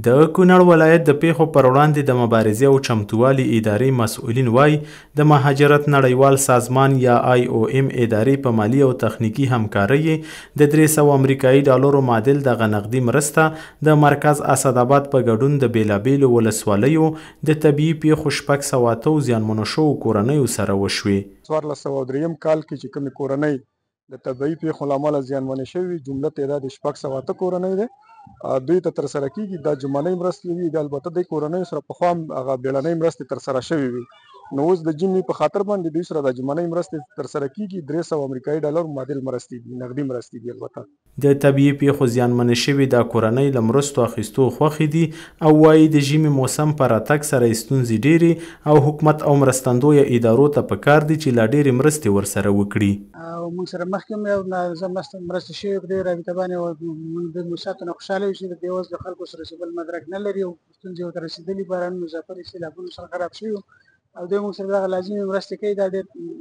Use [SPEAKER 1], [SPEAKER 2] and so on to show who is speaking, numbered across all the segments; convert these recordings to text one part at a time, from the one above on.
[SPEAKER 1] د کونړ ولایت د پیښو پر وړاندې د مبارزې او چمتووالي ادارې مسؤلین وایي د مهاجرت نړیوال سازمان یا IOM ادارې په مالي او تخنیکي همکارۍ د 300 امریکایي ډالرو معادل دغه نقدي مرسته د مرکز اسداباد په ګډون د بیلابیلو ولسوالیو د طبیعي پیښو 608 زیانمنو شوو کورنیو سره وشوې.
[SPEAKER 2] 1403 کال کې چې کومې کورنۍ د طبیعي پیښو له امله زیانمنې شوي جمله تعداد 608 کورنۍ دی. دوی ته ترسره کیږي دا جمعنۍ مرستې وي. د البته د کورنۍ سره پخوا هم هغه بیړنۍ مرستې ترسره شوي وي، نو اوس د جمعې په خاطر باندې دوی سره د جمعنۍ مرستې ترسره کیږي. 300 امریکایي ډالر معادل مرستې دي، نقدي مرستې دي. البته
[SPEAKER 1] د طبیعي پیښو زیانمنې شوي دا کورنۍ له مرستو اخیستو خوښې دي او وایي د ژمي موسم په راتګ سره ستونزې ډېرې او حکومت او مرستندویه ادارو ته پکار دي چې لا ډېرې مرستې ورسره وکړي.
[SPEAKER 3] موږ سره مخکې هم یو مرستې شوې په دې رابطه باندې موږ د مساتو نه خوشحاله یو چې د بېوزلو خلکو سره چې بل مدرک نه لري او ستونزې ورته رسېدلي بارانونو زیاتره سیلابونو سره خراب شوي او دوی موږ سره دغه لازمي مرستې کوي. دا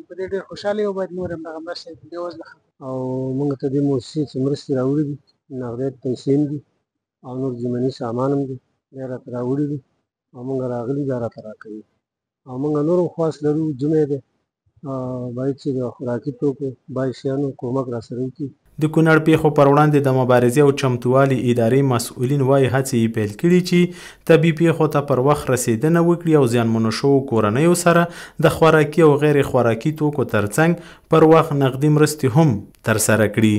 [SPEAKER 3] په دې ډېر خوشحاله یو، باید نور هم دغه مرستې بېوزله
[SPEAKER 4] او موږ ته دې مؤسسې چې مرستې راوړي دي نغدي پیسې هم دي او نور ضمني سامان هم دي دا راته راوړي دي او موږ راغلي دا راته راکوي او موږ نور هم خواست لرو جمعې دی باید چې د خوراکي توکو باید شیانو کومک راسره وکړي.
[SPEAKER 1] د کونړ پیښو پر وړاندې د مبارزې او چمتووالي ادارې مسؤلین وایي هڅې یې پیل کړي چې طبي پیښو ته پر وخت رسېدنه وکړي او زیانمنو شوو کورنیو سره د خوراکي او غیر خوراکي توکو ترڅنګ پر وخت نقدي مرستې هم ترسره کړي.